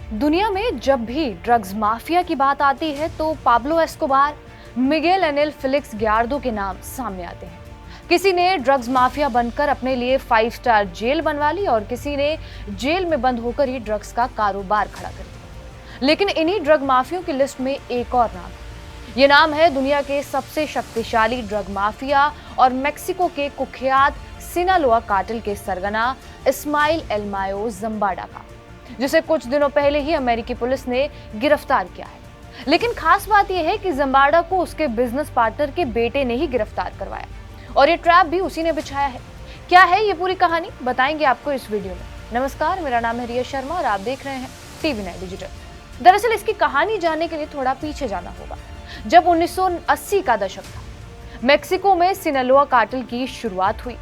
दुनिया में जब भी ड्रग्स माफिया की बात आती है तो Pablo Escobar, Miguel Angel Felix Gallardo के नाम सामने आते हैं। किसी ने ड्रग्स माफिया बनकर अपने लिए 5 स्टार जेल बनवा ली और किसी ने जेल में बंद होकर ही ड्रग्स का कारोबार खड़ा कर दिया। लेकिन इन्हीं ड्रग माफियों की लिस्ट में एक और नाम है। ये नाम है दुनिया के सबसे शक्तिशाली ड्रग माफिया और मेक्सिको के कुख्यात सिनालोआ कार्टेल के सरगना इस्माइल एल्मायो जम्बाडा का, जिसे कुछ दिनों पहले ही अमेरिकी पुलिस ने गिरफ्तार किया है। लेकिन खास बात यह है कि जम्बाडा को उसके बिजनेस पार्टनर के बेटे ने ही गिरफ्तार करवाया और ये ट्रैप भी उसी ने बिछाया है। क्या है ये पूरी कहानी, बताएंगे आपको इस वीडियो में। नमस्कार, मेरा नाम है रिया शर्मा और आप देख रहे हैं TV9 डिजिटल। दरअसल इसकी कहानी जानने के लिए थोड़ा पीछे जाना होगा। जब 1980 का दशक था, मेक्सिको में सिनालोआ कार्टेल की शुरुआत हुई।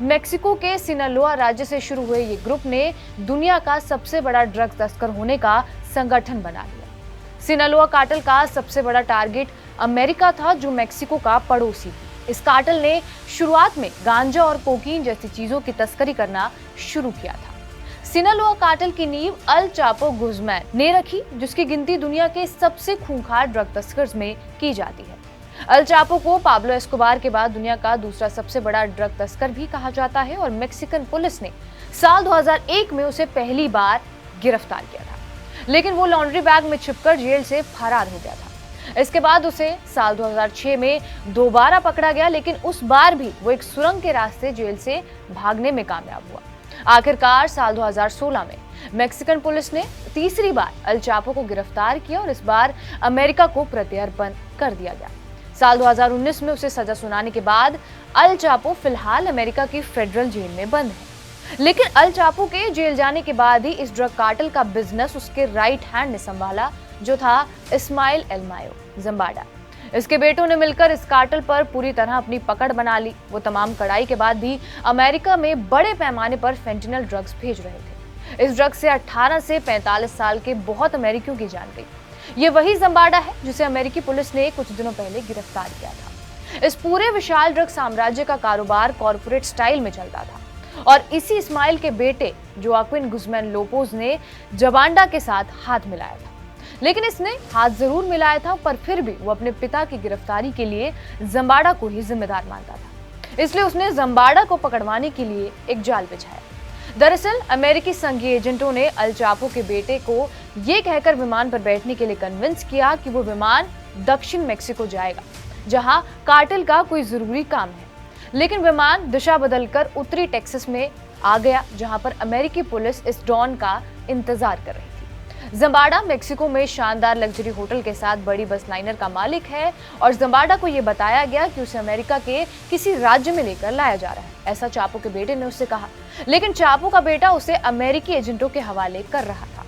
मेक्सिको के सिनालोआ राज्य से शुरू हुए ये ग्रुप ने दुनिया का सबसे बड़ा ड्रग तस्कर होने का संगठन बना लिया। सिनालोआ कार्टेल का सबसे बड़ा टारगेट अमेरिका था, जो मेक्सिको का पड़ोसी थी। इस कार्टेल ने शुरुआत में गांजा और कोकीन जैसी चीजों की तस्करी करना शुरू किया था। सिनालोआ कार्टेल की नींव अल चापो गुज़मैन ने रखी, जिसकी गिनती दुनिया के सबसे खूंखार ड्रग तस्कर्स में की जाती है। अल चापो को पाब्लो एस्कोबार के बाद दुनिया का दूसरा सबसे बड़ा ड्रग तस्कर भी कहा जाता है और मेक्सिकन पुलिस ने साल 2001 में उसे पहली बार गिरफ्तार किया था, लेकिन वो लॉन्ड्री बैग में छिपकर जेल से फरार हो गया था। इसके बाद उसे साल 2006 में दोबारा पकड़ा गया, लेकिन उस बार भी वो एक सुरंग के रास्ते जेल से भागने में कामयाब हुआ। आखिरकार साल 2016 में मेक्सिकन पुलिस ने तीसरी बार अल चापो को गिरफ्तार किया और इस बार अमेरिका को प्रत्यर्पण कर दिया गया। साल 2019 में उसे सजा सुनाने के बाद अल चापो फिलहाल अमेरिका की फेडरल जेल में बंद है। लेकिन अल चापो के जेल जाने के बाद ही इस ड्रग कार्टेल का बिजनेस उसके राइट हैंड ने संभाला, जो था इस्माइल एल्मायो जम्बाडा। इसके बेटों ने मिलकर इस कार्टेल पर पूरी तरह अपनी पकड़ बना ली। वो तमाम कड़ाई के बाद भी अमेरिका में बड़े पैमाने पर फेंटेनिल ड्रग्स भेज रहे थे। इस ड्रग से 18 से 45 साल के बहुत अमेरिकियों की जान गई। ये वही जम्बाडा है जिसे अमेरिकी पुलिस ने कुछ दिनों पहले गिरफ्तार किया था। इस पूरे विशाल ड्रग साम्राज्य का कारोबार कॉर्पोरेट स्टाइल में चलता था और इसी इस्माइल के बेटे जोआक्विन गुज़मैन लोपोज ने जम्बाडा के साथ हाथ मिलाया था। लेकिन इसने हाथ जरूर मिलाया था, पर फिर भी वो अपने पिता की गिरफ्तारी के लिए जम्बाडा को ही जिम्मेदार मानता था। इसलिए उसने जम्बाडा को पकड़वाने के लिए एक जाल बिछाया। दरअसल अमेरिकी संघीय एजेंटों ने अल चापो के बेटे को ये कहकर विमान पर बैठने के लिए कन्विंस किया कि वो विमान दक्षिण मेक्सिको जाएगा, जहां कार्टेल का कोई जरूरी काम है। लेकिन विमान दिशा बदलकर उत्तरी टेक्सास में आ गया, जहां पर अमेरिकी पुलिस इस डॉन का इंतजार कर रही थी। जम्बाडा मेक्सिको में शानदार लग्जरी होटल के साथ बड़ी बस लाइनर का मालिक है और जम्बाडा को यह बताया गया कि उसे अमेरिका के किसी राज्य में लेकर लाया जा रहा है, ऐसा चापो के बेटे ने उससे कहा। लेकिन चापो का बेटा उसे अमेरिकी एजेंटों के हवाले कर रहा था।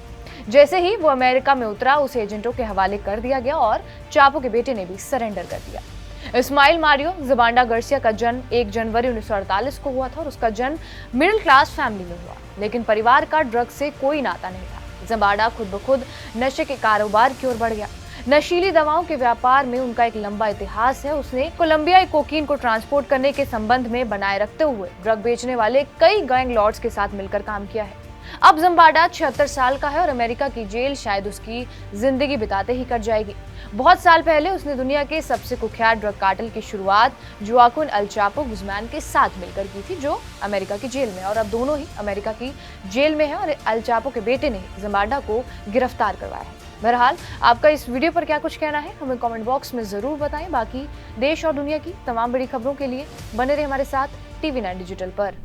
जैसे ही वो अमेरिका में उतरा, उसे एजेंटों के हवाले कर दिया गया और चापो के बेटे ने भी सरेंडर कर दिया। इस्माइल मारियो जम्बाडा गार्सिया का जन्म 1 जनवरी 1948 को हुआ था और उसका जन्म मिडिल क्लास फैमिली में हुआ, लेकिन परिवार का ड्रग से कोई नाता नहीं था। जम्बाडा खुद ब खुद नशे के कारोबार की ओर बढ़ गया। नशीली दवाओं के व्यापार में उनका एक लंबा इतिहास है। उसने कोलंबियाई कोकीन को ट्रांसपोर्ट करने के संबंध में बनाए रखते हुए ड्रग बेचने वाले कई गैंग लॉर्ड्स के साथ मिलकर काम किया है। अब जम्बाडा 76 साल का है और अमेरिका की जेल शायद उसकी जिंदगी बिताते ही कट जाएगी। बहुत साल पहले उसने दुनिया के सबसे कुख्यात ड्रग कार्टेल की शुरुआत जोआक्विन अल चापो गुज़मैन के साथ मिलकर की थी, जो अमेरिका की जेल में, और अब दोनों ही अमेरिका की जेल में है और अल चापो के बेटे ने जम्बाडा को गिरफ्तार करवाया है। बहरहाल, आपका इस वीडियो पर क्या कुछ कहना है, हमें कमेंट बॉक्स में जरूर बताएं। बाकी देश और दुनिया की तमाम बड़ी खबरों के लिए बने रहे हमारे साथ TV9 डिजिटल पर।